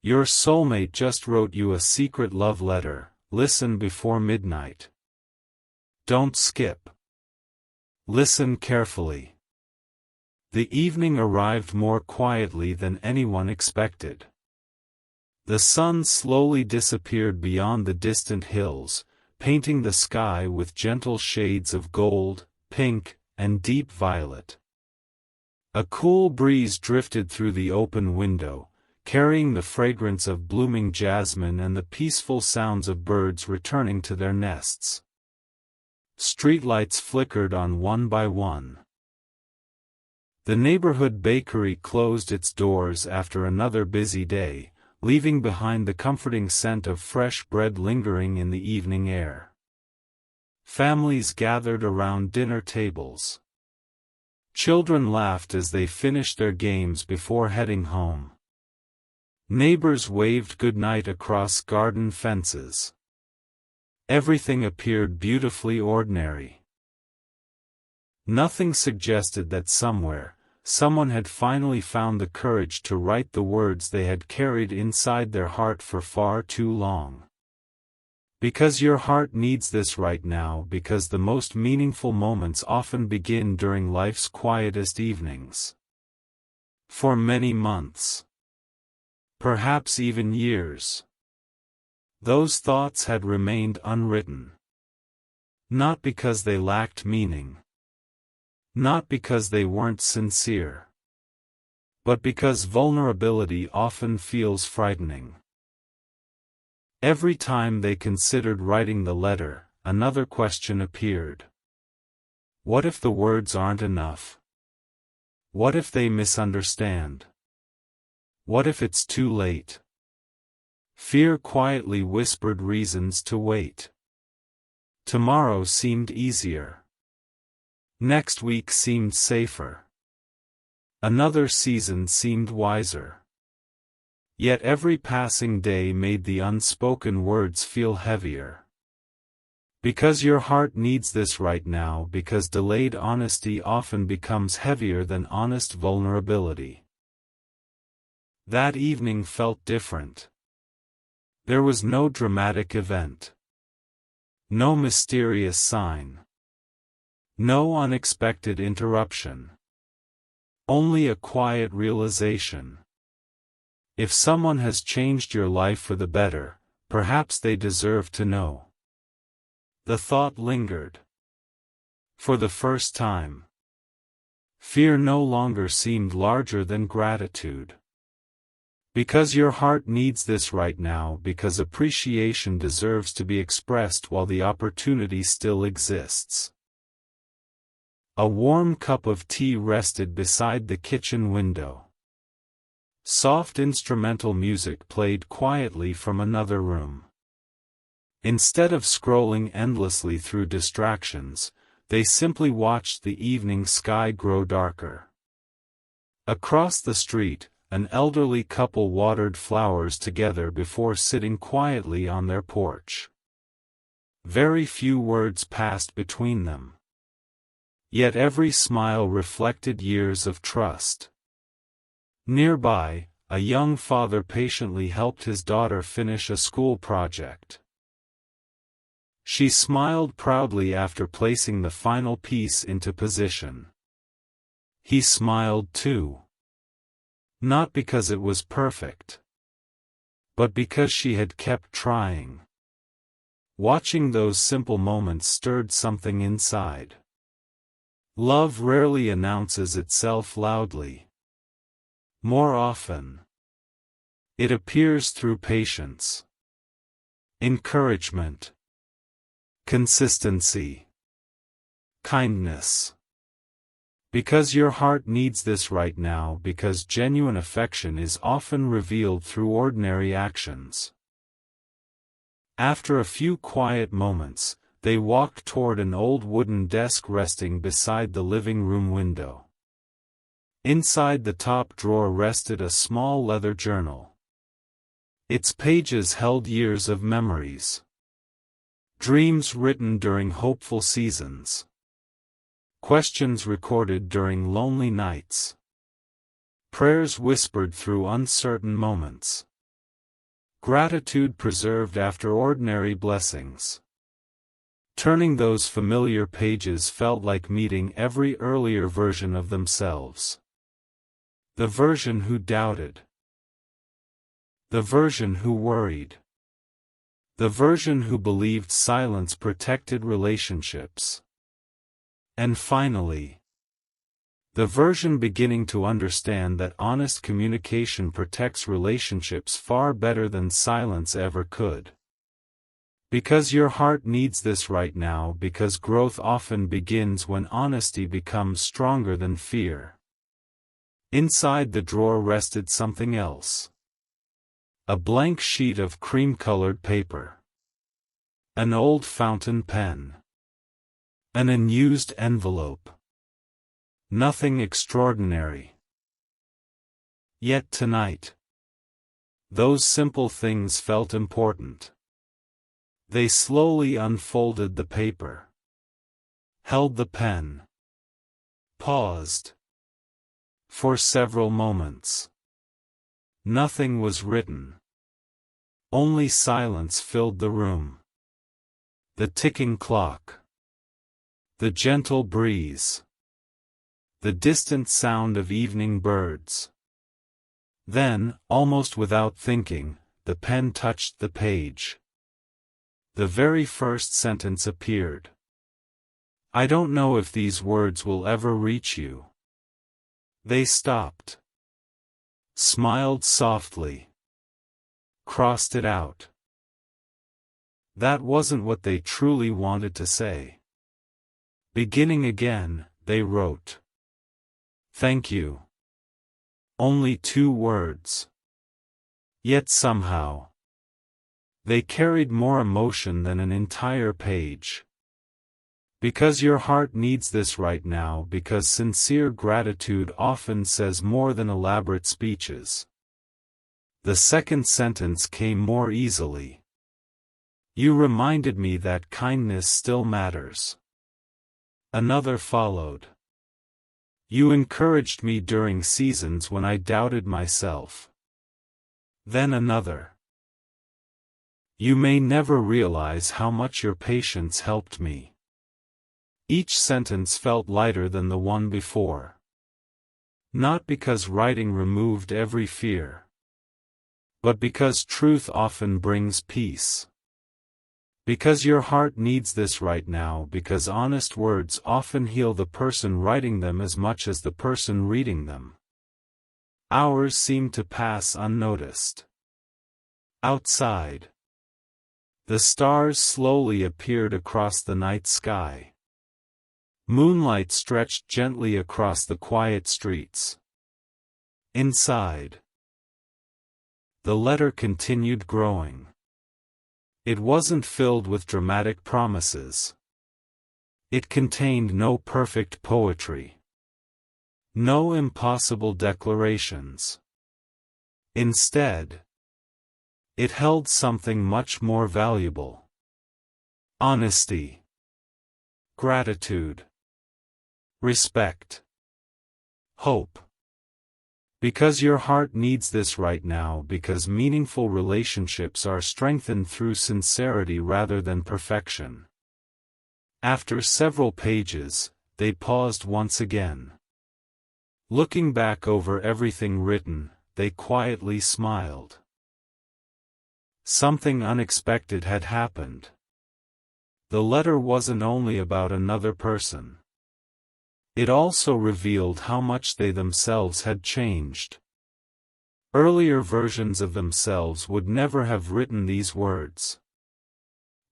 Your soulmate just wrote you a secret love letter. Listen before midnight. Don't skip. Listen carefully. The evening arrived more quietly than anyone expected. The sun slowly disappeared beyond the distant hills, painting the sky with gentle shades of gold, pink, and deep violet. A cool breeze drifted through the open window, carrying the fragrance of blooming jasmine and the peaceful sounds of birds returning to their nests. Streetlights flickered on one by one. The neighborhood bakery closed its doors after another busy day, leaving behind the comforting scent of fresh bread lingering in the evening air. Families gathered around dinner tables. Children laughed as they finished their games before heading home. Neighbors waved goodnight across garden fences. Everything appeared beautifully ordinary. Nothing suggested that somewhere, someone had finally found the courage to write the words they had carried inside their heart for far too long. Because your heart needs this right now, because the most meaningful moments often begin during life's quietest evenings. For many months, perhaps even years, those thoughts had remained unwritten. Not because they lacked meaning. Not because they weren't sincere. But because vulnerability often feels frightening. Every time they considered writing the letter, another question appeared. What if the words aren't enough? What if they misunderstand? What if it's too late? Fear quietly whispered reasons to wait. Tomorrow seemed easier. Next week seemed safer. Another season seemed wiser. Yet every passing day made the unspoken words feel heavier. Because your heart needs this right now, because delayed honesty often becomes heavier than honest vulnerability. That evening felt different. There was no dramatic event. No mysterious sign. No unexpected interruption. Only a quiet realization. If someone has changed your life for the better, perhaps they deserve to know. The thought lingered. For the first time, fear no longer seemed larger than gratitude. Because your heart needs this right now, because appreciation deserves to be expressed while the opportunity still exists. A warm cup of tea rested beside the kitchen window. Soft instrumental music played quietly from another room. Instead of scrolling endlessly through distractions, they simply watched the evening sky grow darker. Across the street, an elderly couple watered flowers together before sitting quietly on their porch. Very few words passed between them. Yet every smile reflected years of trust. Nearby, a young father patiently helped his daughter finish a school project. She smiled proudly after placing the final piece into position. He smiled too. Not because it was perfect, but because she had kept trying. Watching those simple moments stirred something inside. Love rarely announces itself loudly. More often, it appears through patience, encouragement, consistency, kindness. Because your heart needs this right now, because genuine affection is often revealed through ordinary actions. After a few quiet moments, they walked toward an old wooden desk resting beside the living room window. Inside the top drawer rested a small leather journal. Its pages held years of memories. Dreams written during hopeful seasons. Questions recorded during lonely nights. Prayers whispered through uncertain moments. Gratitude preserved after ordinary blessings. Turning those familiar pages felt like meeting every earlier version of themselves. The version who doubted. The version who worried. The version who believed silence protected relationships. And finally, the version beginning to understand that honest communication protects relationships far better than silence ever could. Because your heart needs this right now, because growth often begins when honesty becomes stronger than fear. Inside the drawer rested something else. A blank sheet of cream-colored paper. An old fountain pen. An unused envelope. Nothing extraordinary. Yet tonight, those simple things felt important. They slowly unfolded the paper. Held the pen. Paused. For several moments. Nothing was written. Only silence filled the room. The ticking clock. The gentle breeze. The distant sound of evening birds. Then, almost without thinking, the pen touched the page. The very first sentence appeared. I don't know if these words will ever reach you. They stopped. Smiled softly. Crossed it out. That wasn't what they truly wanted to say. Beginning again, they wrote. Thank you. Only 2 words. Yet somehow, they carried more emotion than an entire page. Because your heart needs this right now, because sincere gratitude often says more than elaborate speeches. The second sentence came more easily. You reminded me that kindness still matters. Another followed. You encouraged me during seasons when I doubted myself. Then another. You may never realize how much your patience helped me. Each sentence felt lighter than the one before. Not because writing removed every fear, but because truth often brings peace. Because your heart needs this right now, because honest words often heal the person writing them as much as the person reading them. Hours seemed to pass unnoticed. Outside, the stars slowly appeared across the night sky. Moonlight stretched gently across the quiet streets. Inside, the letter continued growing. It wasn't filled with dramatic promises. It contained no perfect poetry. No impossible declarations. Instead, it held something much more valuable. Honesty. Gratitude. Respect. Hope. Because your heart needs this right now, because meaningful relationships are strengthened through sincerity rather than perfection. After several pages, they paused once again. Looking back over everything written, they quietly smiled. Something unexpected had happened. The letter wasn't only about another person. It also revealed how much they themselves had changed. Earlier versions of themselves would never have written these words.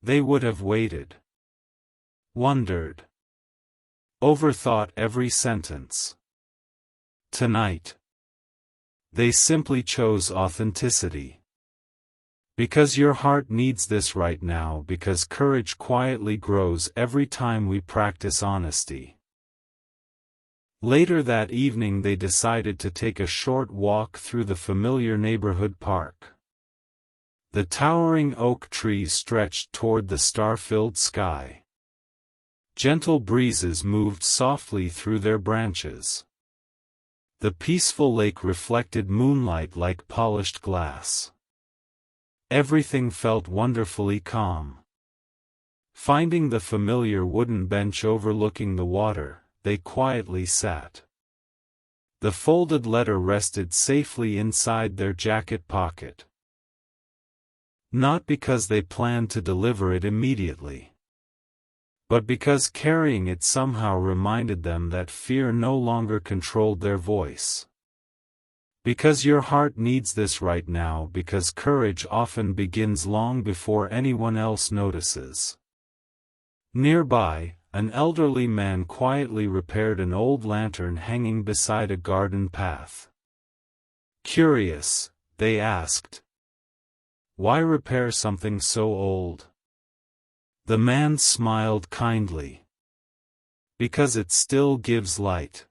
They would have waited. Wondered. Overthought every sentence. Tonight, they simply chose authenticity. Because your heart needs this right now, because courage quietly grows every time we practice honesty. Later that evening they decided to take a short walk through the familiar neighborhood park. The towering oak trees stretched toward the star-filled sky. Gentle breezes moved softly through their branches. The peaceful lake reflected moonlight like polished glass. Everything felt wonderfully calm. Finding the familiar wooden bench overlooking the water, they quietly sat. The folded letter rested safely inside their jacket pocket. Not because they planned to deliver it immediately, but because carrying it somehow reminded them that fear no longer controlled their voice. Because your heart needs this right now, because courage often begins long before anyone else notices. Nearby, an elderly man quietly repaired an old lantern hanging beside a garden path. Curious, they asked, "Why repair something so old?" The man smiled kindly. "Because it still gives light."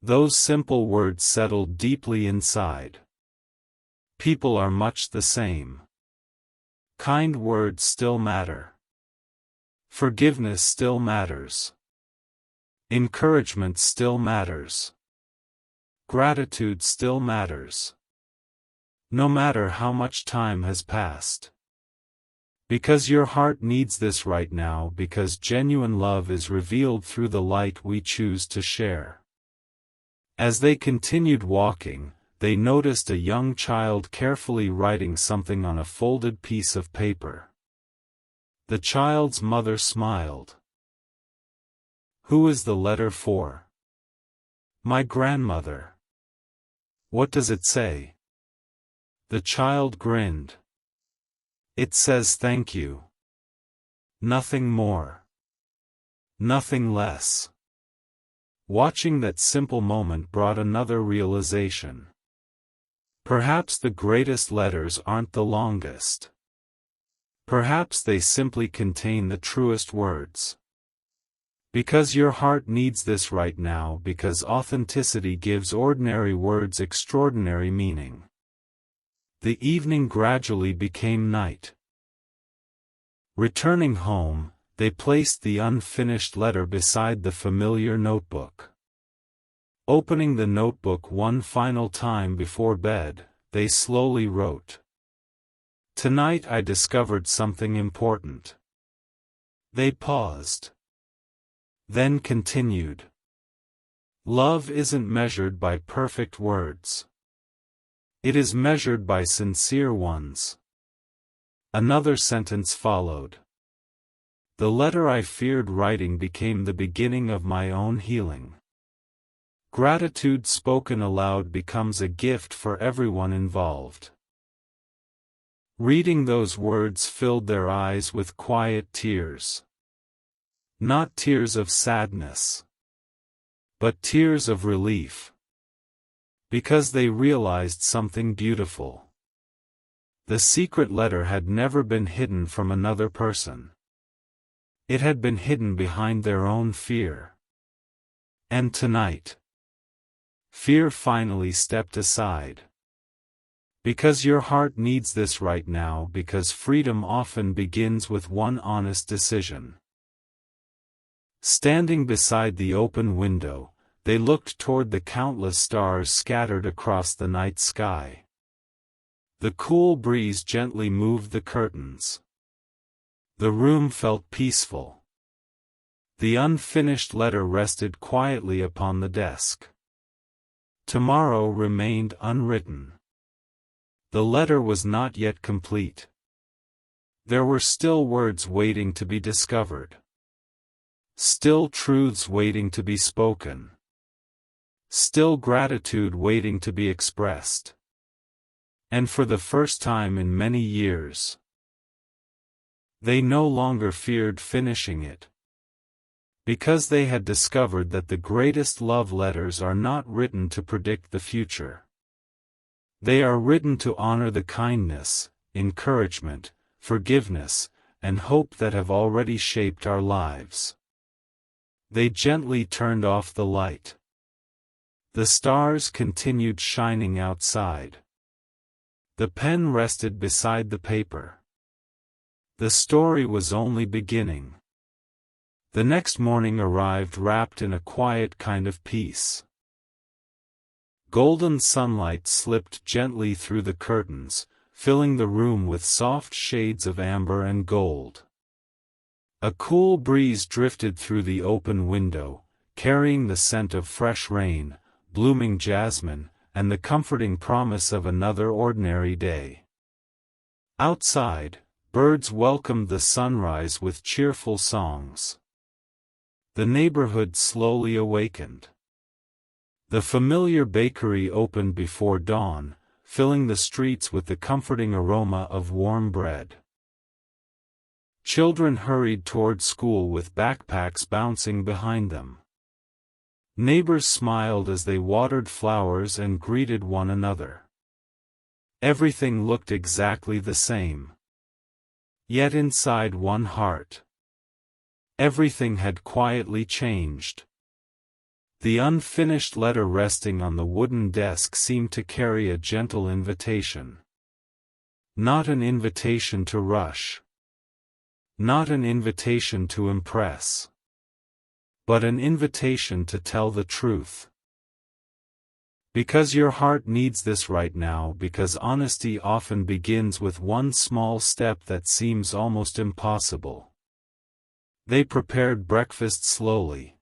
Those simple words settled deeply inside. People are much the same. Kind words still matter. Forgiveness still matters. Encouragement still matters. Gratitude still matters. No matter how much time has passed. Because your heart needs this right now, because genuine love is revealed through the light we choose to share. As they continued walking, they noticed a young child carefully writing something on a folded piece of paper. The child's mother smiled. "Who is the letter for?" "My grandmother." "What does it say?" The child grinned. "It says thank you. Nothing more. Nothing less." Watching that simple moment brought another realization. Perhaps the greatest letters aren't the longest. Perhaps they simply contain the truest words. Because your heart needs this right now, because authenticity gives ordinary words extraordinary meaning. The evening gradually became night. Returning home, they placed the unfinished letter beside the familiar notebook. Opening the notebook one final time before bed, they slowly wrote, "Tonight I discovered something important." They paused. Then continued. "Love isn't measured by perfect words. It is measured by sincere ones." Another sentence followed. "The letter I feared writing became the beginning of my own healing." Gratitude spoken aloud becomes a gift for everyone involved. Reading those words filled their eyes with quiet tears. Not tears of sadness, but tears of relief. Because they realized something beautiful. The secret letter had never been hidden from another person. It had been hidden behind their own fear. And tonight, fear finally stepped aside. Because your heart needs this right now, because freedom often begins with one honest decision. Standing beside the open window, they looked toward the countless stars scattered across the night sky. The cool breeze gently moved the curtains. The room felt peaceful. The unfinished letter rested quietly upon the desk. Tomorrow remained unwritten. The letter was not yet complete. There were still words waiting to be discovered. Still truths waiting to be spoken. Still gratitude waiting to be expressed. And for the first time in many years, they no longer feared finishing it. Because they had discovered that the greatest love letters are not written to predict the future. They are written to honor the kindness, encouragement, forgiveness, and hope that have already shaped our lives. They gently turned off the light. The stars continued shining outside. The pen rested beside the paper. The story was only beginning. The next morning arrived wrapped in a quiet kind of peace. Golden sunlight slipped gently through the curtains, filling the room with soft shades of amber and gold. A cool breeze drifted through the open window, carrying the scent of fresh rain, blooming jasmine, and the comforting promise of another ordinary day. Outside, birds welcomed the sunrise with cheerful songs. The neighborhood slowly awakened. The familiar bakery opened before dawn, filling the streets with the comforting aroma of warm bread. Children hurried toward school with backpacks bouncing behind them. Neighbors smiled as they watered flowers and greeted one another. Everything looked exactly the same. Yet inside one heart, everything had quietly changed. The unfinished letter resting on the wooden desk seemed to carry a gentle invitation. Not an invitation to rush. Not an invitation to impress. But an invitation to tell the truth. Because your heart needs this right now, because honesty often begins with one small step that seems almost impossible. They prepared breakfast slowly.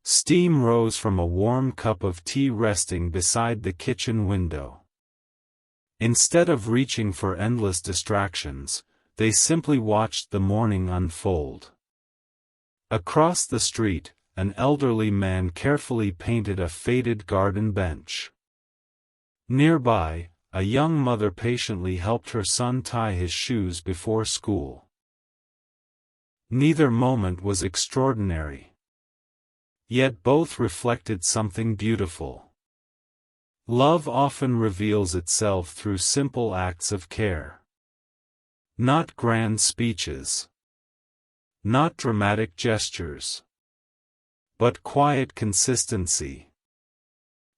Steam rose from a warm cup of tea resting beside the kitchen window. Instead of reaching for endless distractions, they simply watched the morning unfold. Across the street, an elderly man carefully painted a faded garden bench. Nearby, a young mother patiently helped her son tie his shoes before school. Neither moment was extraordinary. Yet both reflected something beautiful. Love often reveals itself through simple acts of care. Not grand speeches. Not dramatic gestures. But quiet consistency.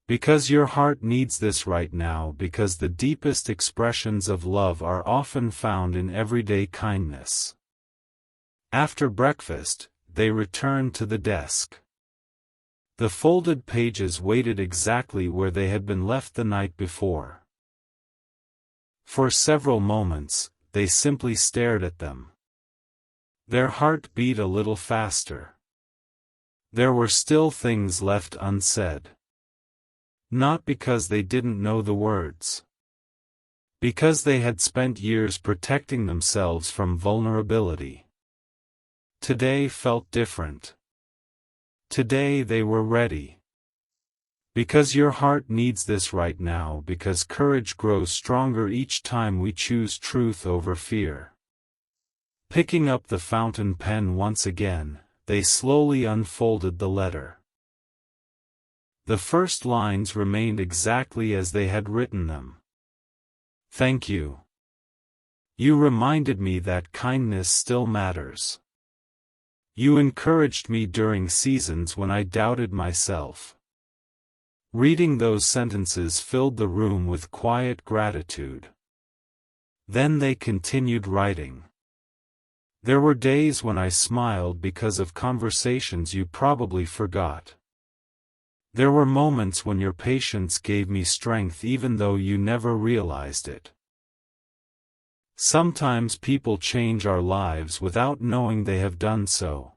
Because your heart needs this right now, because the deepest expressions of love are often found in everyday kindness. After breakfast, they returned to the desk. The folded pages waited exactly where they had been left the night before. For several moments, they simply stared at them. Their heart beat a little faster. There were still things left unsaid. Not because they didn't know the words. Because they had spent years protecting themselves from vulnerability. Today felt different. Today they were ready. Because your heart needs this right now, because courage grows stronger each time we choose truth over fear. Picking up the fountain pen once again, they slowly unfolded the letter. The first lines remained exactly as they had written them. Thank you. You reminded me that kindness still matters. You encouraged me during seasons when I doubted myself. Reading those sentences filled the room with quiet gratitude. Then they continued writing. There were days when I smiled because of conversations you probably forgot. There were moments when your patience gave me strength even though you never realized it. Sometimes people change our lives without knowing they have done so.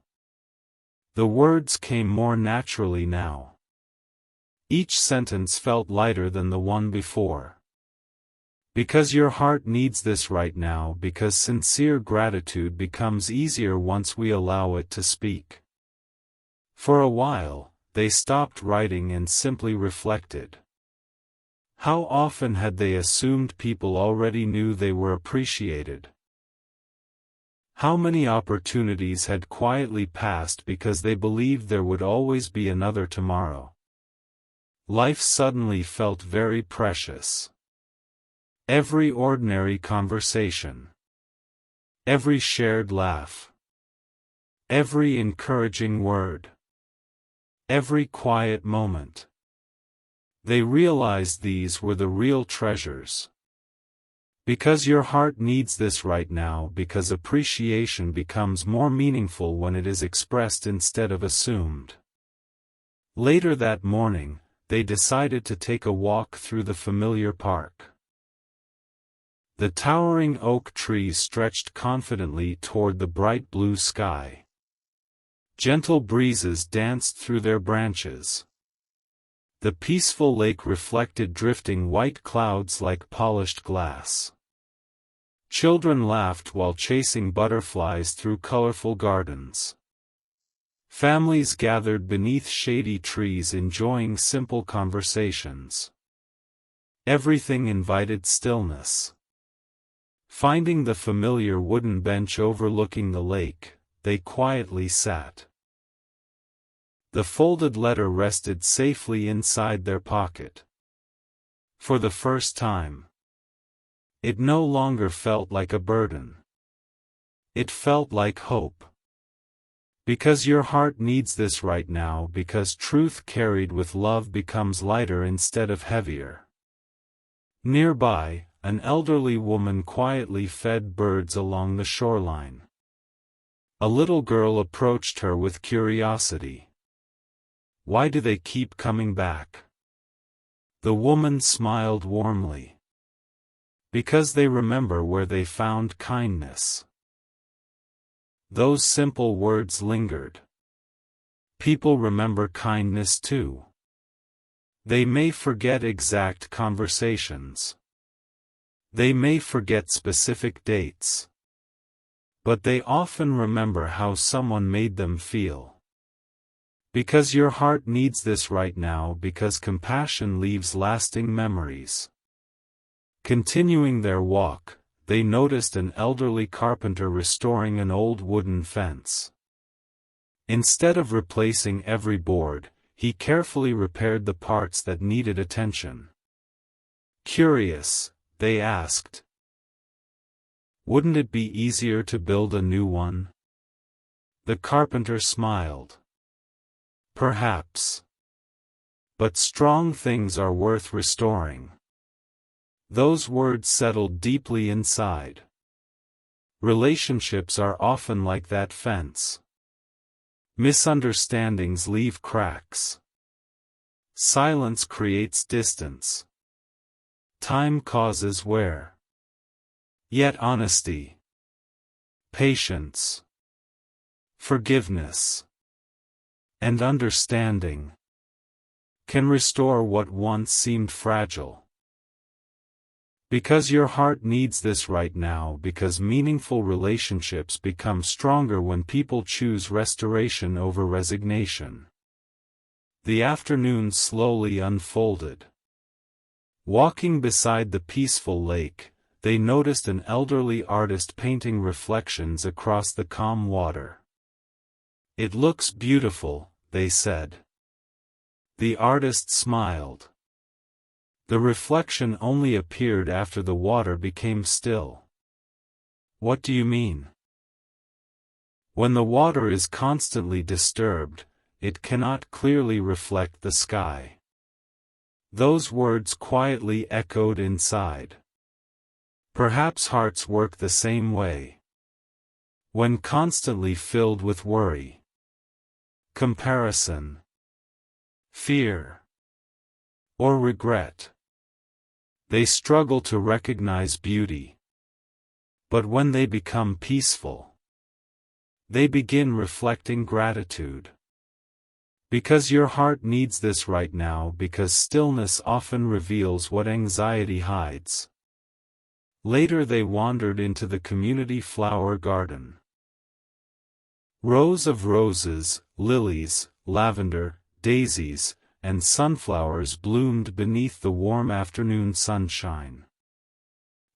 The words came more naturally now. Each sentence felt lighter than the one before. Because your heart needs this right now, because sincere gratitude becomes easier once we allow it to speak. For a while, they stopped writing and simply reflected. How often had they assumed people already knew they were appreciated? How many opportunities had quietly passed because they believed there would always be another tomorrow? Life suddenly felt very precious. Every ordinary conversation. Every shared laugh. Every encouraging word. Every quiet moment. They realized these were the real treasures. Because your heart needs this right now, because appreciation becomes more meaningful when it is expressed instead of assumed. Later that morning, they decided to take a walk through the familiar park. The towering oak trees stretched confidently toward the bright blue sky. Gentle breezes danced through their branches. The peaceful lake reflected drifting white clouds like polished glass. Children laughed while chasing butterflies through colorful gardens. Families gathered beneath shady trees enjoying simple conversations. Everything invited stillness. Finding the familiar wooden bench overlooking the lake, they quietly sat. The folded letter rested safely inside their pocket. For the first time, it no longer felt like a burden. It felt like hope. Because your heart needs this right now, because truth carried with love becomes lighter instead of heavier. Nearby, an elderly woman quietly fed birds along the shoreline. A little girl approached her with curiosity. "Why do they keep coming back?" The woman smiled warmly. "Because they remember where they found kindness." Those simple words lingered. People remember kindness too. They may forget exact conversations. They may forget specific dates. But they often remember how someone made them feel. Because your heart needs this right now, because compassion leaves lasting memories. Continuing their walk, they noticed an elderly carpenter restoring an old wooden fence. Instead of replacing every board, he carefully repaired the parts that needed attention. Curious, they asked, "Wouldn't it be easier to build a new one?" The carpenter smiled. "Perhaps. But strong things are worth restoring." Those words settled deeply inside. Relationships are often like that fence. Misunderstandings leave cracks. Silence creates distance. Time causes wear. Yet honesty, patience, forgiveness, and understanding can restore what once seemed fragile. Because your heart needs this right now, because meaningful relationships become stronger when people choose restoration over resignation. The afternoon slowly unfolded. Walking beside the peaceful lake, they noticed an elderly artist painting reflections across the calm water. "It looks beautiful," they said. The artist smiled. The reflection only appeared after the water became still. "What do you mean?" "When the water is constantly disturbed, it cannot clearly reflect the sky." Those words quietly echoed inside. Perhaps hearts work the same way. When constantly filled with worry, comparison, fear, or regret, they struggle to recognize beauty. But when they become peaceful, they begin reflecting gratitude. Because your heart needs this right now, because stillness often reveals what anxiety hides. Later they wandered into the community flower garden. Rows of roses, lilies, lavender, daisies, and sunflowers bloomed beneath the warm afternoon sunshine.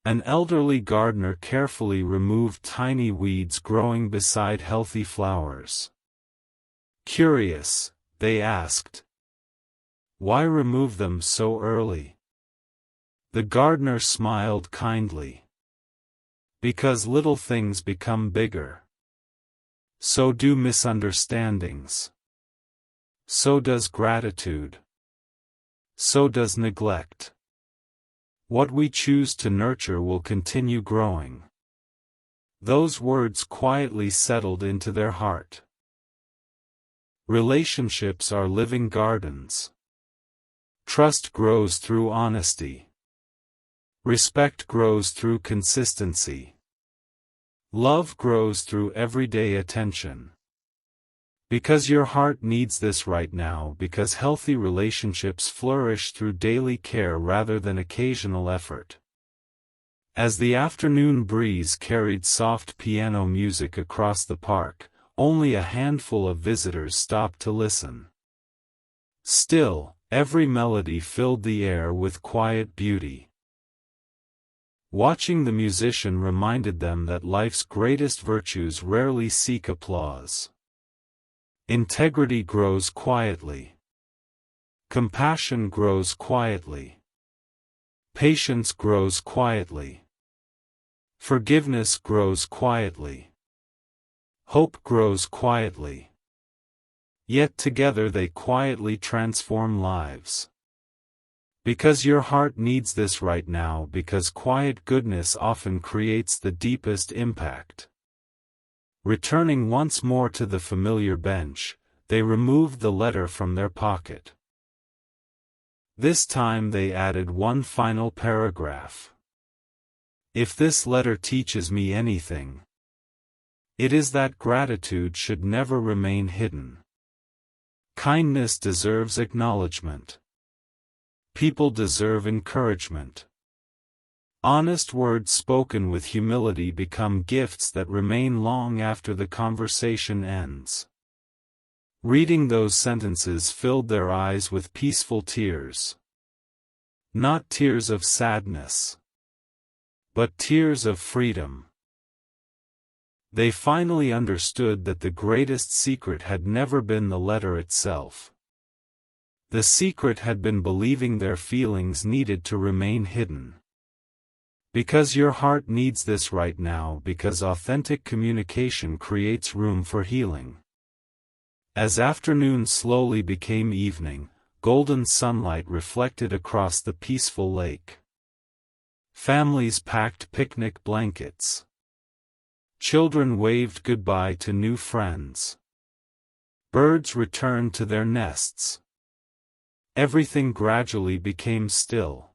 An elderly gardener carefully removed tiny weeds growing beside healthy flowers. Curious, they asked, "Why remove them so early?" The gardener smiled kindly. "Because little things become bigger. So do misunderstandings. So does gratitude. So does neglect. What we choose to nurture will continue growing." Those words quietly settled into their heart. Relationships are living gardens. Trust grows through honesty. Respect grows through consistency. Love grows through everyday attention. Because your heart needs this right now, because healthy relationships flourish through daily care rather than occasional effort. As the afternoon breeze carried soft piano music across the park, only a handful of visitors stopped to listen. Still, every melody filled the air with quiet beauty. Watching the musician reminded them that life's greatest virtues rarely seek applause. Integrity grows quietly. Compassion grows quietly. Patience grows quietly. Forgiveness grows quietly. Hope grows quietly. Yet together they quietly transform lives. Because your heart needs this right now, because quiet goodness often creates the deepest impact. Returning once more to the familiar bench, they removed the letter from their pocket. This time they added one final paragraph. If this letter teaches me anything, it is that gratitude should never remain hidden. Kindness deserves acknowledgement. People deserve encouragement. Honest words spoken with humility become gifts that remain long after the conversation ends. Reading those sentences filled their eyes with peaceful tears. Not tears of sadness, but tears of freedom. They finally understood that the greatest secret had never been the letter itself. The secret had been believing their feelings needed to remain hidden. Because your heart needs this right now, because authentic communication creates room for healing. As afternoon slowly became evening, golden sunlight reflected across the peaceful lake. Families packed picnic blankets. Children waved goodbye to new friends. Birds returned to their nests. Everything gradually became still.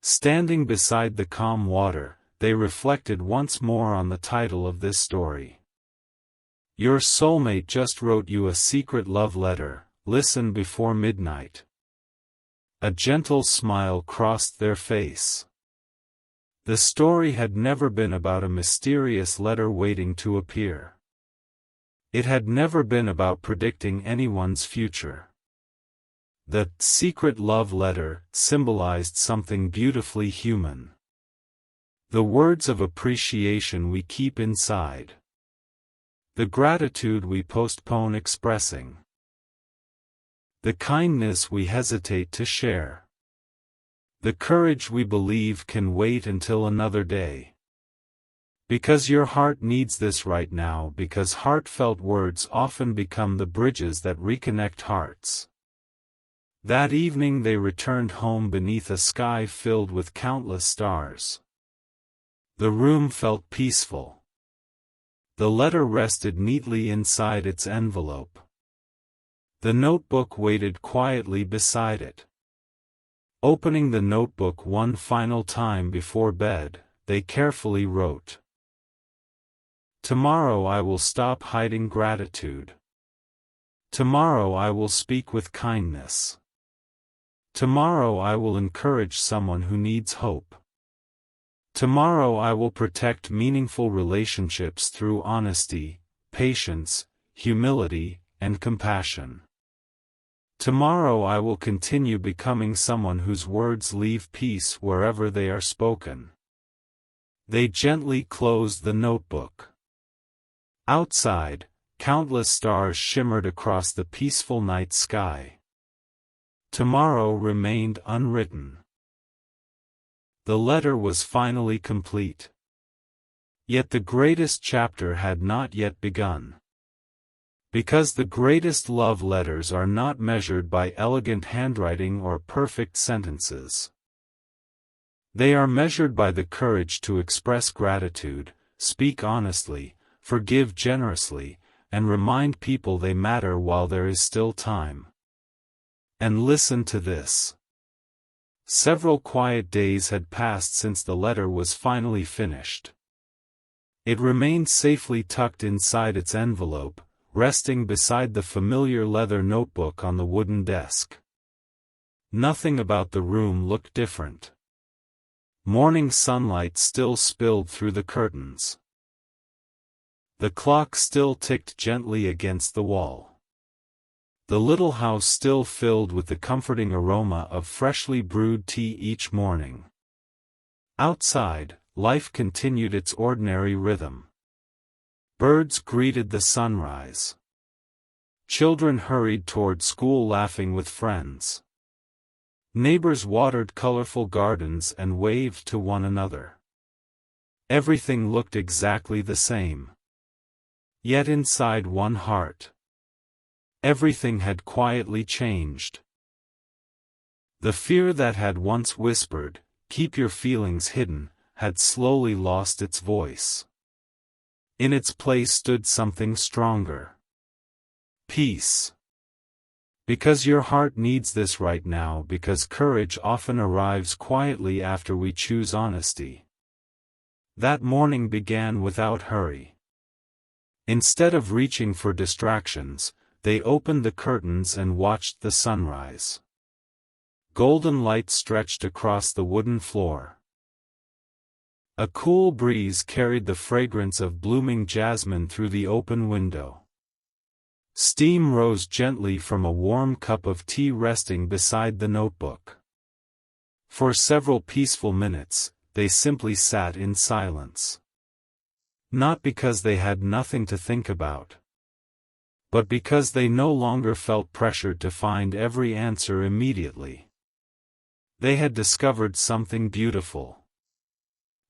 Standing beside the calm water, they reflected once more on the title of this story. Your soulmate just wrote you a secret love letter. Listen before midnight. A gentle smile crossed their face. The story had never been about a mysterious letter waiting to appear. It had never been about predicting anyone's future. The secret love letter symbolized something beautifully human. The words of appreciation we keep inside. The gratitude we postpone expressing. The kindness we hesitate to share. The courage we believe can wait until another day. Because your heart needs this right now, because heartfelt words often become the bridges that reconnect hearts. That evening they returned home beneath a sky filled with countless stars. The room felt peaceful. The letter rested neatly inside its envelope. The notebook waited quietly beside it. Opening the notebook one final time before bed, they carefully wrote, "Tomorrow I will stop hiding gratitude. Tomorrow I will speak with kindness. Tomorrow I will encourage someone who needs hope. Tomorrow I will protect meaningful relationships through honesty, patience, humility, and compassion. Tomorrow I will continue becoming someone whose words leave peace wherever they are spoken." They gently closed the notebook. Outside, countless stars shimmered across the peaceful night sky. Tomorrow remained unwritten. The letter was finally complete. Yet the greatest chapter had not yet begun. Because the greatest love letters are not measured by elegant handwriting or perfect sentences. They are measured by the courage to express gratitude, speak honestly, forgive generously, and remind people they matter while there is still time. And listen to this. Several quiet days had passed since the letter was finally finished. It remained safely tucked inside its envelope, resting beside the familiar leather notebook on the wooden desk. Nothing about the room looked different. Morning sunlight still spilled through the curtains. The clock still ticked gently against the wall. The little house still filled with the comforting aroma of freshly brewed tea each morning. Outside, life continued its ordinary rhythm. Birds greeted the sunrise. Children hurried toward school laughing with friends. Neighbors watered colorful gardens and waved to one another. Everything looked exactly the same. Yet inside one heart, everything had quietly changed. The fear that had once whispered, "Keep your feelings hidden," had slowly lost its voice. In its place stood something stronger. Peace. Because your heart needs this right now, because courage often arrives quietly after we choose honesty. That morning began without hurry. Instead of reaching for distractions, they opened the curtains and watched the sunrise. Golden light stretched across the wooden floor. A cool breeze carried the fragrance of blooming jasmine through the open window. Steam rose gently from a warm cup of tea resting beside the notebook. For several peaceful minutes, they simply sat in silence. Not because they had nothing to think about, but because they no longer felt pressured to find every answer immediately. They had discovered something beautiful.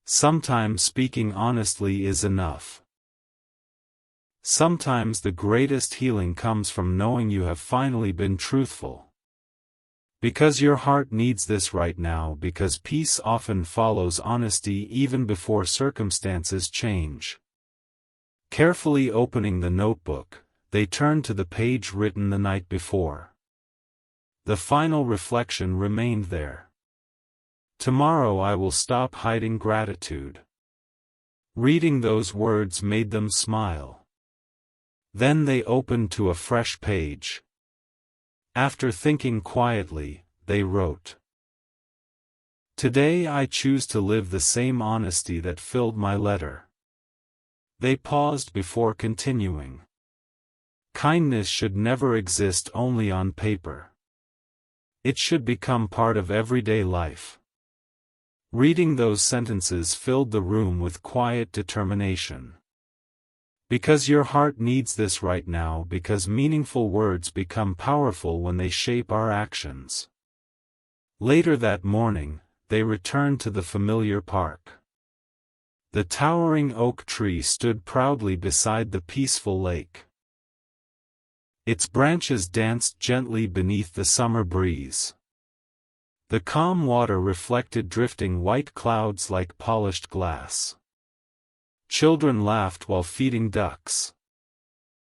Sometimes speaking honestly is enough. Sometimes the greatest healing comes from knowing you have finally been truthful. Because your heart needs this right now, because peace often follows honesty even before circumstances change. Carefully opening the notebook, they turned to the page written the night before. The final reflection remained there. Tomorrow I will stop hiding gratitude. Reading those words made them smile. Then they opened to a fresh page. After thinking quietly, they wrote, "Today I choose to live the same honesty that filled my letter." They paused before continuing. Kindness should never exist only on paper. It should become part of everyday life. Reading those sentences filled the room with quiet determination. Because your heart needs this right now, because meaningful words become powerful when they shape our actions. Later that morning, they returned to the familiar park. The towering oak tree stood proudly beside the peaceful lake. Its branches danced gently beneath the summer breeze. The calm water reflected drifting white clouds like polished glass. Children laughed while feeding ducks.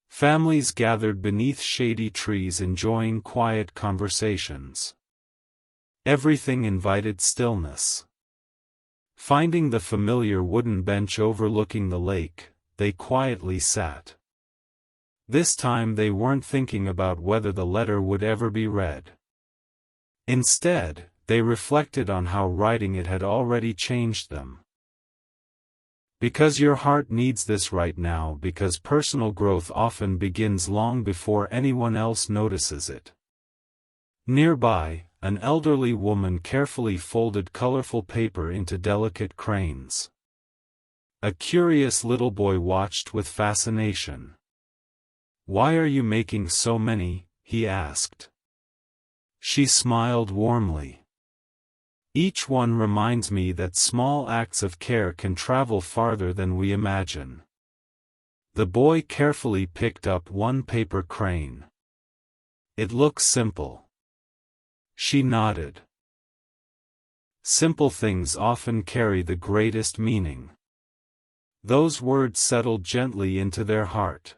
Families gathered beneath shady trees enjoying quiet conversations. Everything invited stillness. Finding the familiar wooden bench overlooking the lake, they quietly sat. This time they weren't thinking about whether the letter would ever be read. Instead, they reflected on how writing it had already changed them. Because your heart needs this right now, because personal growth often begins long before anyone else notices it. Nearby, an elderly woman carefully folded colorful paper into delicate cranes. A curious little boy watched with fascination. "Why are you making so many?" he asked. She smiled warmly. "Each one reminds me that small acts of care can travel farther than we imagine." The boy carefully picked up one paper crane. "It looks simple." She nodded. Simple things often carry the greatest meaning. Those words settled gently into their heart.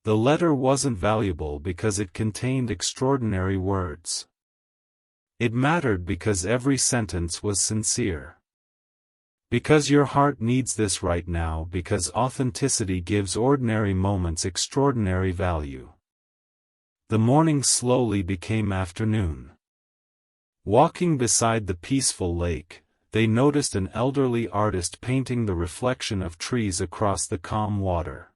The letter wasn't valuable because it contained extraordinary words. It mattered because every sentence was sincere. Because your heart needs this right now, because authenticity gives ordinary moments extraordinary value. The morning slowly became afternoon. Walking beside the peaceful lake, they noticed an elderly artist painting the reflection of trees across the calm water.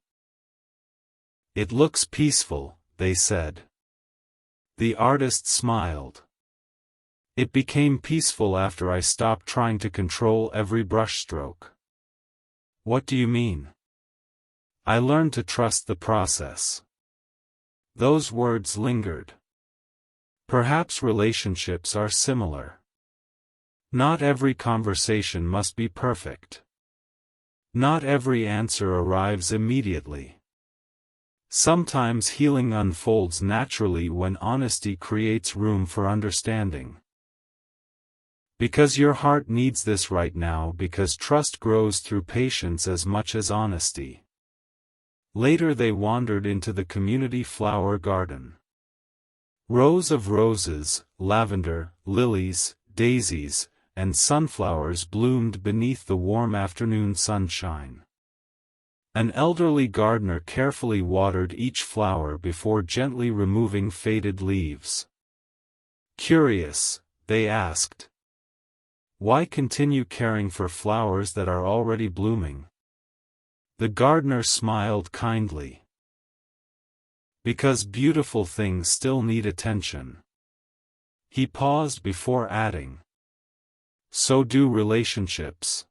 "It looks peaceful," they said. The artist smiled. "It became peaceful after I stopped trying to control every brushstroke." "What do you mean?" "I learned to trust the process." Those words lingered. Perhaps relationships are similar. Not every conversation must be perfect. Not every answer arrives immediately. Sometimes healing unfolds naturally when honesty creates room for understanding. Because your heart needs this right now, because trust grows through patience as much as honesty. Later they wandered into the community flower garden. Rows of roses, lavender, lilies, daisies, and sunflowers bloomed beneath the warm afternoon sunshine. An elderly gardener carefully watered each flower before gently removing faded leaves. Curious, they asked, "Why continue caring for flowers that are already blooming?" The gardener smiled kindly. "Because beautiful things still need attention." He paused before adding, "So do relationships."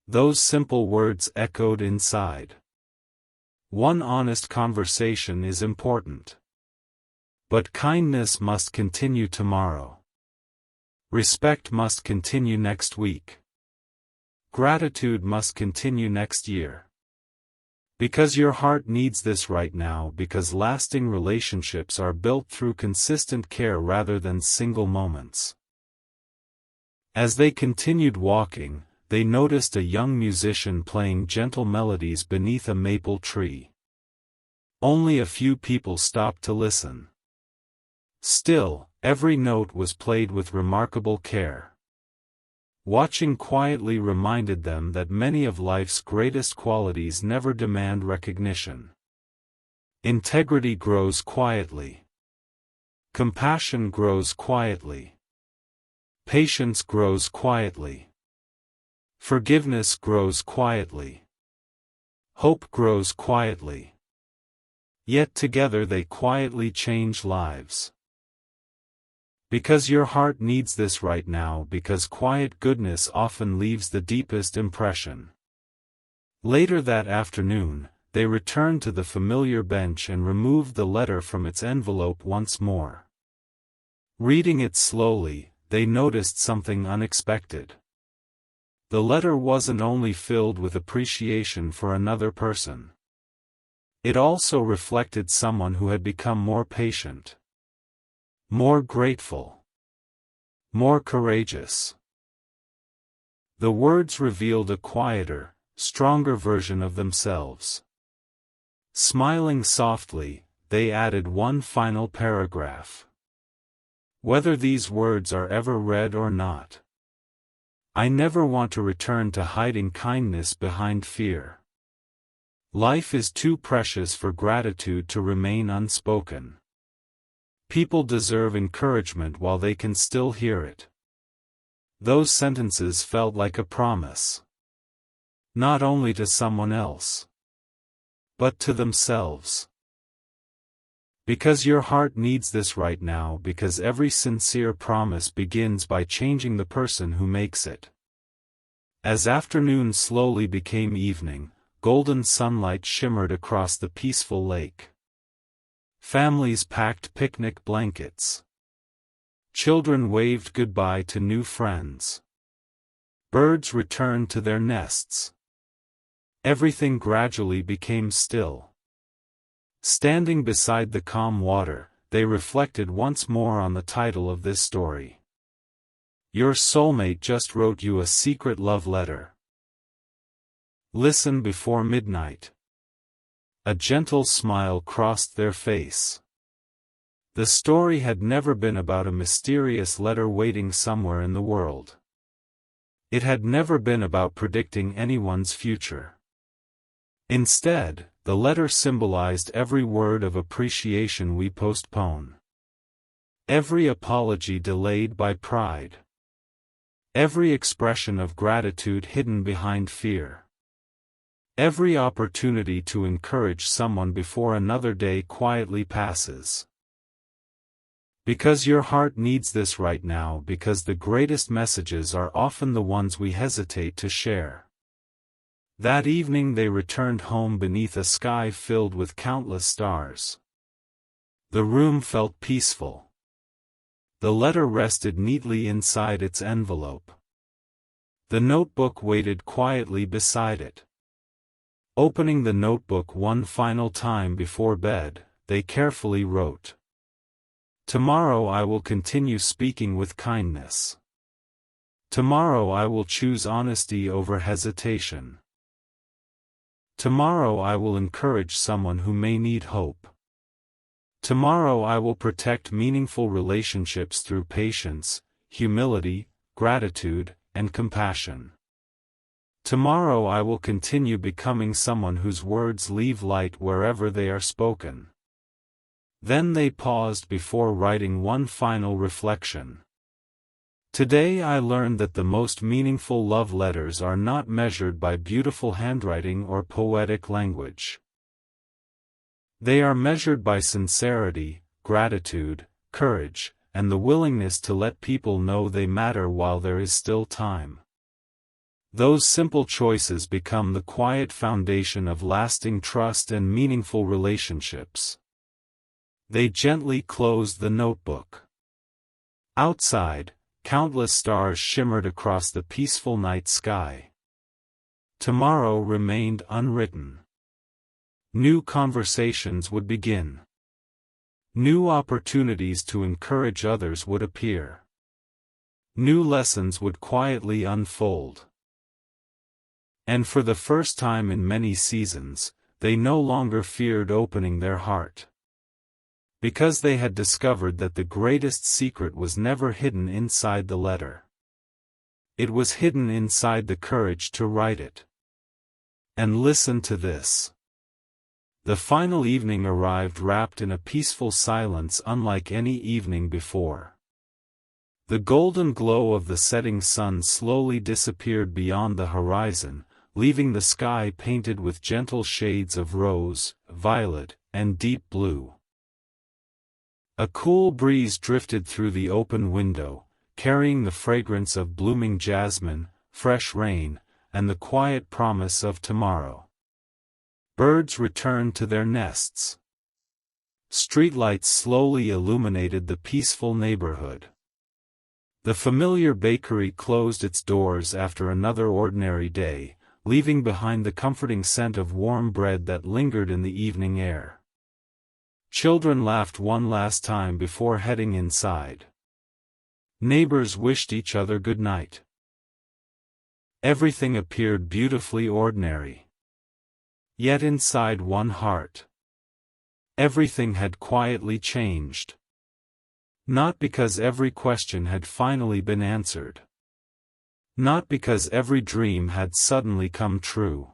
Those simple words echoed inside. One honest conversation is important. But kindness must continue tomorrow. Respect must continue next week. Gratitude must continue next year. Because your heart needs this right now, because lasting relationships are built through consistent care rather than single moments. As they continued walking, they noticed a young musician playing gentle melodies beneath a maple tree. Only a few people stopped to listen. Still, every note was played with remarkable care. Watching quietly reminded them that many of life's greatest qualities never demand recognition. Integrity grows quietly. Compassion grows quietly. Patience grows quietly. Forgiveness grows quietly. Hope grows quietly. Yet together they quietly change lives. Because your heart needs this right now, because quiet goodness often leaves the deepest impression. Later that afternoon, they returned to the familiar bench and removed the letter from its envelope once more. Reading it slowly, they noticed something unexpected. The letter wasn't only filled with appreciation for another person. It also reflected someone who had become more patient, more grateful, more courageous. The words revealed a quieter, stronger version of themselves. Smiling softly, they added one final paragraph. "Whether these words are ever read or not, I never want to return to hiding kindness behind fear. Life is too precious for gratitude to remain unspoken. People deserve encouragement while they can still hear it." Those sentences felt like a promise. Not only to someone else, but to themselves. Because your heart needs this right now, because every sincere promise begins by changing the person who makes it. As afternoon slowly became evening, golden sunlight shimmered across the peaceful lake. Families packed picnic blankets. Children waved goodbye to new friends. Birds returned to their nests. Everything gradually became still. Standing beside the calm water, they reflected once more on the title of this story. Your soulmate just wrote you a secret love letter. Listen before midnight. A gentle smile crossed their face. The story had never been about a mysterious letter waiting somewhere in the world. It had never been about predicting anyone's future. Instead, the letter symbolized every word of appreciation we postpone. Every apology delayed by pride. Every expression of gratitude hidden behind fear. Every opportunity to encourage someone before another day quietly passes. Because your heart needs this right now, because the greatest messages are often the ones we hesitate to share. That evening they returned home beneath a sky filled with countless stars. The room felt peaceful. The letter rested neatly inside its envelope. The notebook waited quietly beside it. Opening the notebook one final time before bed, they carefully wrote, "Tomorrow I will continue speaking with kindness. Tomorrow I will choose honesty over hesitation. Tomorrow I will encourage someone who may need hope. Tomorrow I will protect meaningful relationships through patience, humility, gratitude, and compassion. Tomorrow I will continue becoming someone whose words leave light wherever they are spoken." Then they paused before writing one final reflection. "Today I learned that the most meaningful love letters are not measured by beautiful handwriting or poetic language. They are measured by sincerity, gratitude, courage, and the willingness to let people know they matter while there is still time. Those simple choices become the quiet foundation of lasting trust and meaningful relationships." They gently closed the notebook. Outside, countless stars shimmered across the peaceful night sky. Tomorrow remained unwritten. New conversations would begin. New opportunities to encourage others would appear. New lessons would quietly unfold. And for the first time in many seasons, they no longer feared opening their heart. Because they had discovered that the greatest secret was never hidden inside the letter. It was hidden inside the courage to write it. And listen to this. The final evening arrived wrapped in a peaceful silence unlike any evening before. The golden glow of the setting sun slowly disappeared beyond the horizon, leaving the sky painted with gentle shades of rose, violet, and deep blue. A cool breeze drifted through the open window, carrying the fragrance of blooming jasmine, fresh rain, and the quiet promise of tomorrow. Birds returned to their nests. Streetlights slowly illuminated the peaceful neighborhood. The familiar bakery closed its doors after another ordinary day, leaving behind the comforting scent of warm bread that lingered in the evening air. Children laughed one last time before heading inside. Neighbors wished each other good night. Everything appeared beautifully ordinary. Yet inside one heart, everything had quietly changed. Not because every question had finally been answered. Not because every dream had suddenly come true.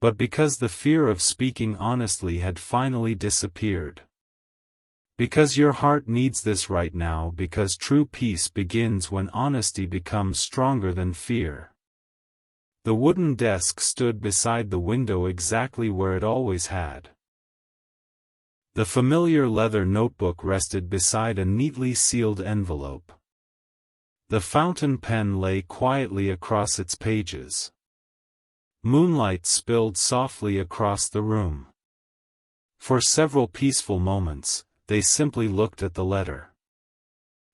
But because the fear of speaking honestly had finally disappeared. Because your heart needs this right now, because true peace begins when honesty becomes stronger than fear. The wooden desk stood beside the window exactly where it always had. The familiar leather notebook rested beside a neatly sealed envelope. The fountain pen lay quietly across its pages. Moonlight spilled softly across the room. For several peaceful moments, they simply looked at the letter.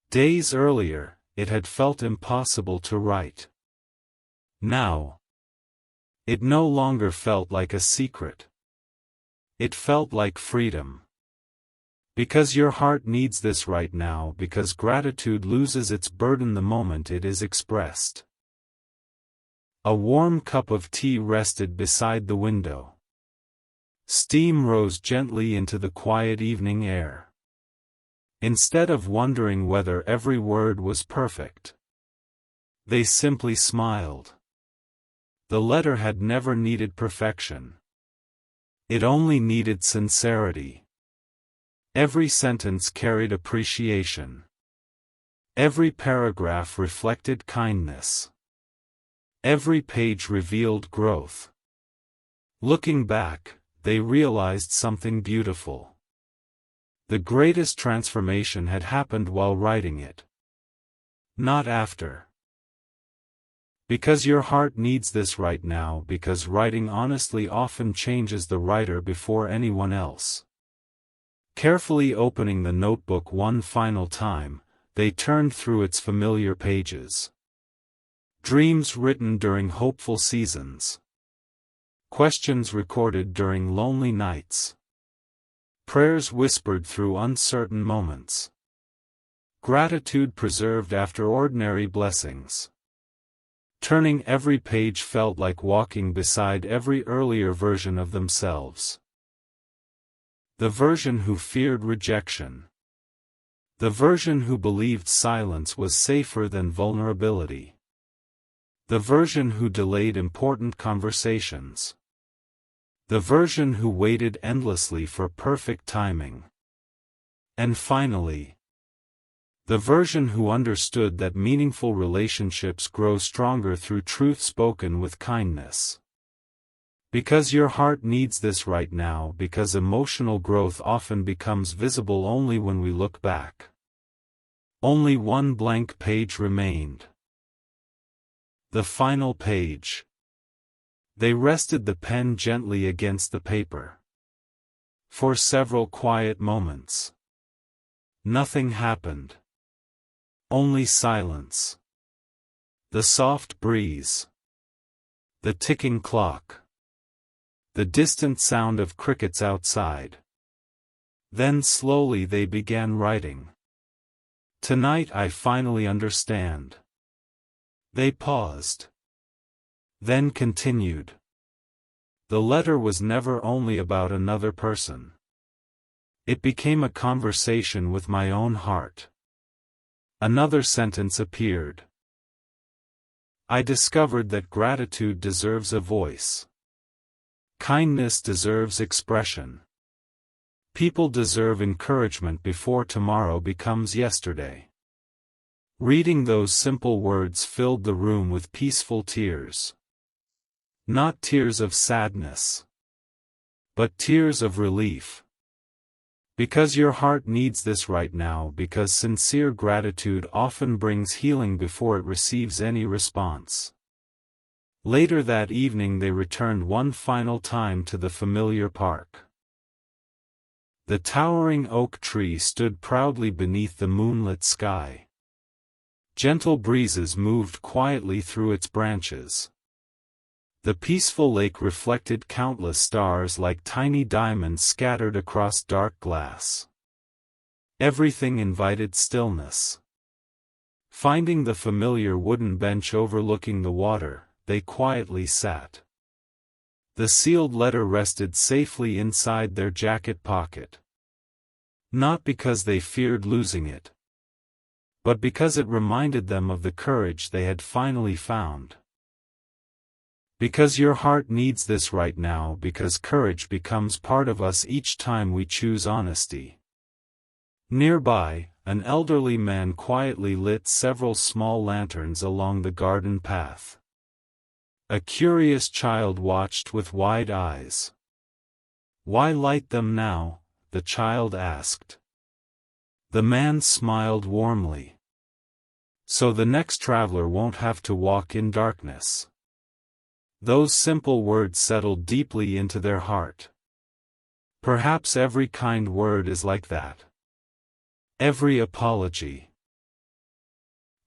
Days earlier, it had felt impossible to write. Now, it no longer felt like a secret. It felt like freedom. Because your heart needs this right now, because gratitude loses its burden the moment it is expressed. A warm cup of tea rested beside the window. Steam rose gently into the quiet evening air. Instead of wondering whether every word was perfect, they simply smiled. The letter had never needed perfection. It only needed sincerity. Every sentence carried appreciation. Every paragraph reflected kindness. Every page revealed growth. Looking back, they realized something beautiful. The greatest transformation had happened while writing it, not after. Because your heart needs this right now, because writing honestly often changes the writer before anyone else. Carefully opening the notebook one final time, they turned through its familiar pages. Dreams written during hopeful seasons. Questions recorded during lonely nights. Prayers whispered through uncertain moments. Gratitude preserved after ordinary blessings. Turning every page felt like walking beside every earlier version of themselves. The version who feared rejection. The version who believed silence was safer than vulnerability. The version who delayed important conversations. The version who waited endlessly for perfect timing. And finally, the version who understood that meaningful relationships grow stronger through truth spoken with kindness. Because your heart needs this right now, because emotional growth often becomes visible only when we look back. Only one blank page remained. The final page. They rested the pen gently against the paper. For several quiet moments, nothing happened. Only silence. The soft breeze. The ticking clock. The distant sound of crickets outside. Then slowly they began writing. Tonight I finally understand. They paused. Then continued. The letter was never only about another person. It became a conversation with my own heart. Another sentence appeared. I discovered that gratitude deserves a voice. Kindness deserves expression. People deserve encouragement before tomorrow becomes yesterday. Reading those simple words filled the room with peaceful tears. Not tears of sadness, but tears of relief. Because your heart needs this right now, because sincere gratitude often brings healing before it receives any response. Later that evening they returned one final time to the familiar park. The towering oak tree stood proudly beneath the moonlit sky. Gentle breezes moved quietly through its branches. The peaceful lake reflected countless stars like tiny diamonds scattered across dark glass. Everything invited stillness. Finding the familiar wooden bench overlooking the water, they quietly sat. The sealed letter rested safely inside their jacket pocket. Not because they feared losing it, but because it reminded them of the courage they had finally found. Because your heart needs this right now, because courage becomes part of us each time we choose honesty. Nearby, an elderly man quietly lit several small lanterns along the garden path. A curious child watched with wide eyes. "Why light them now?" the child asked. The man smiled warmly. "So the next traveler won't have to walk in darkness." Those simple words settled deeply into their heart. Perhaps every kind word is like that. Every apology.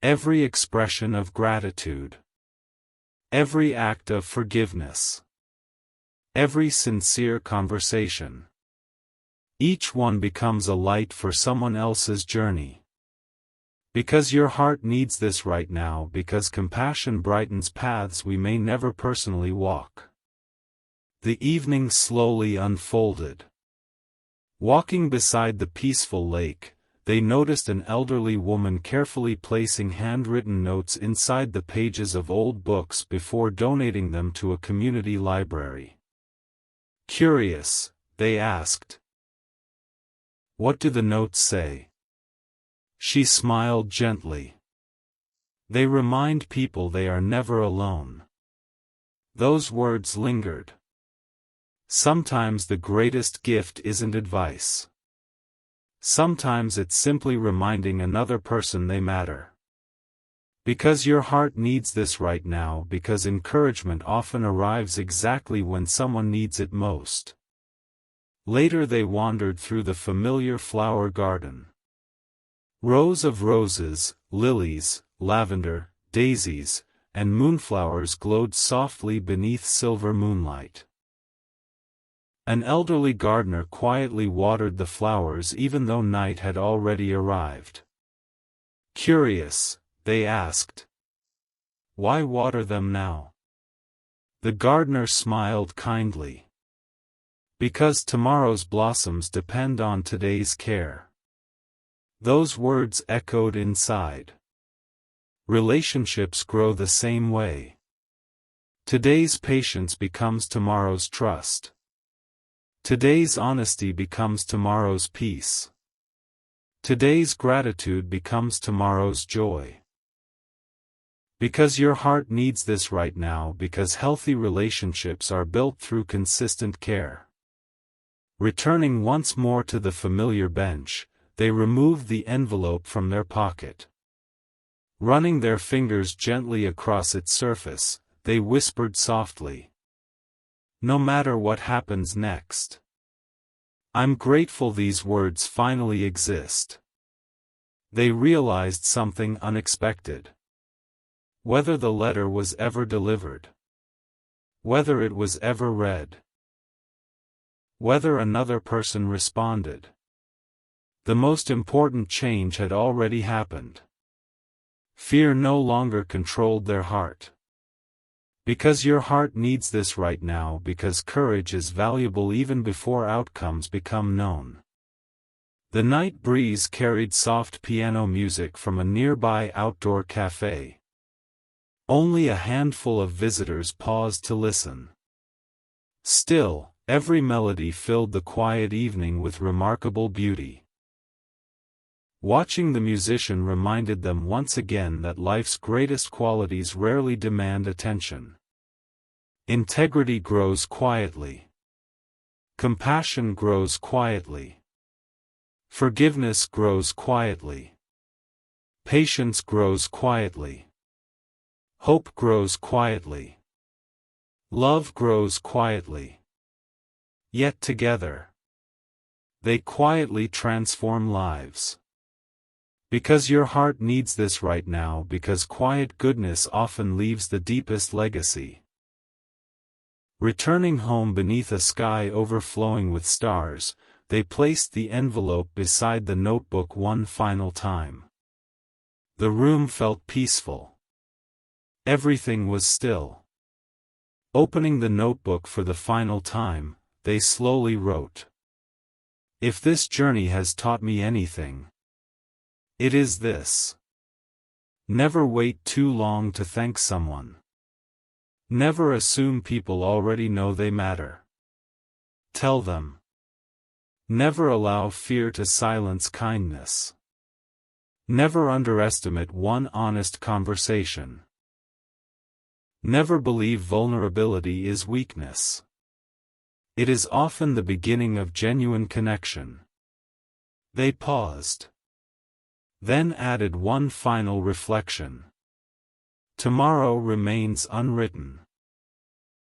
Every expression of gratitude. Every act of forgiveness. Every sincere conversation. Each one becomes a light for someone else's journey. Because your heart needs this right now, because compassion brightens paths we may never personally walk. The evening slowly unfolded. Walking beside the peaceful lake, they noticed an elderly woman carefully placing handwritten notes inside the pages of old books before donating them to a community library. Curious, they asked, "What do the notes say?" She smiled gently. "They remind people they are never alone." Those words lingered. Sometimes the greatest gift isn't advice. Sometimes it's simply reminding another person they matter. Because your heart needs this right now, because encouragement often arrives exactly when someone needs it most. Later they wandered through the familiar flower garden. Rows of roses, lilies, lavender, daisies, and moonflowers glowed softly beneath silver moonlight. An elderly gardener quietly watered the flowers even though night had already arrived. Curious, they asked, "Why water them now?" The gardener smiled kindly. "Because tomorrow's blossoms depend on today's care." Those words echoed inside. Relationships grow the same way. Today's patience becomes tomorrow's trust. Today's honesty becomes tomorrow's peace. Today's gratitude becomes tomorrow's joy. Because your heart needs this right now, because healthy relationships are built through consistent care. Returning once more to the familiar bench, they removed the envelope from their pocket. Running their fingers gently across its surface, they whispered softly, "No matter what happens next, I'm grateful these words finally exist." They realized something unexpected. Whether the letter was ever delivered, whether it was ever read, whether another person responded, the most important change had already happened. Fear no longer controlled their heart. Because your heart needs this right now, because courage is valuable even before outcomes become known. The night breeze carried soft piano music from a nearby outdoor cafe. Only a handful of visitors paused to listen. Still, every melody filled the quiet evening with remarkable beauty. Watching the musician reminded them once again that life's greatest qualities rarely demand attention. Integrity grows quietly. Compassion grows quietly. Forgiveness grows quietly. Patience grows quietly. Hope grows quietly. Love grows quietly. Yet together, they quietly transform lives. Because your heart needs this right now, because quiet goodness often leaves the deepest legacy. Returning home beneath a sky overflowing with stars, they placed the envelope beside the notebook one final time. The room felt peaceful. Everything was still. Opening the notebook for the final time, they slowly wrote, "If this journey has taught me anything, it is this. Never wait too long to thank someone. Never assume people already know they matter. Tell them. Never allow fear to silence kindness. Never underestimate one honest conversation. Never believe vulnerability is weakness. It is often the beginning of genuine connection." They paused. Then added one final reflection. Tomorrow remains unwritten.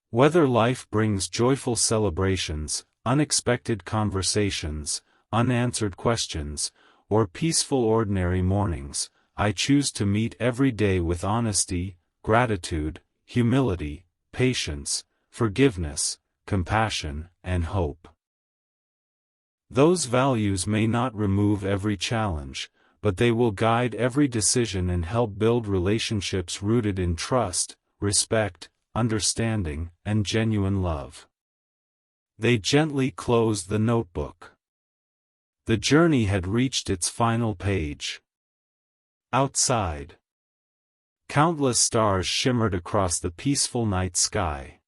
Whether life brings joyful celebrations, unexpected conversations, unanswered questions, or peaceful ordinary mornings, I choose to meet every day with honesty, gratitude, humility, patience, forgiveness, compassion, and hope. Those values may not remove every challenge, but they will guide every decision and help build relationships rooted in trust, respect, understanding, and genuine love. They gently closed the notebook. The journey had reached its final page. Outside, countless stars shimmered across the peaceful night sky.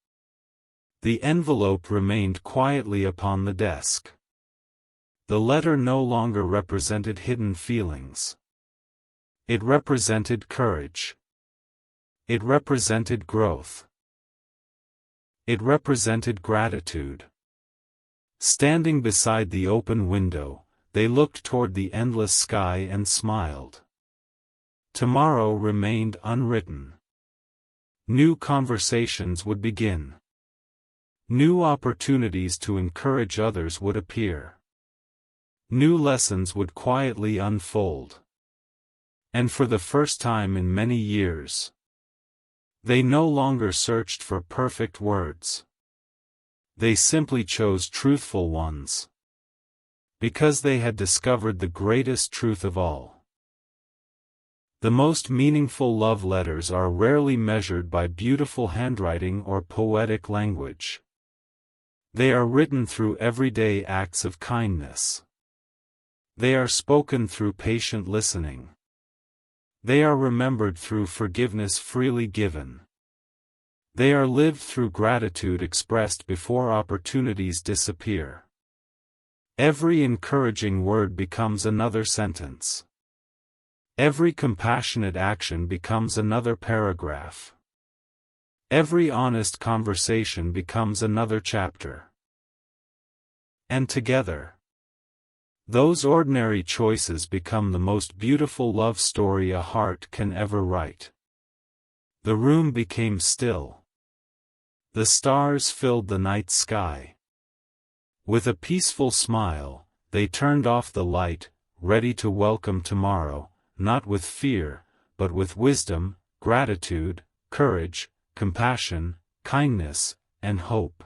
The envelope remained quietly upon the desk. The letter no longer represented hidden feelings. It represented courage. It represented growth. It represented gratitude. Standing beside the open window, they looked toward the endless sky and smiled. Tomorrow remained unwritten. New conversations would begin. New opportunities to encourage others would appear. New lessons would quietly unfold. And for the first time in many years, they no longer searched for perfect words. They simply chose truthful ones. Because they had discovered the greatest truth of all. The most meaningful love letters are rarely measured by beautiful handwriting or poetic language. They are written through everyday acts of kindness. They are spoken through patient listening. They are remembered through forgiveness freely given. They are lived through gratitude expressed before opportunities disappear. Every encouraging word becomes another sentence. Every compassionate action becomes another paragraph. Every honest conversation becomes another chapter. And together, those ordinary choices become the most beautiful love story a heart can ever write. The room became still. The stars filled the night sky. With a peaceful smile, they turned off the light, ready to welcome tomorrow, not with fear, but with wisdom, gratitude, courage, compassion, kindness, and hope.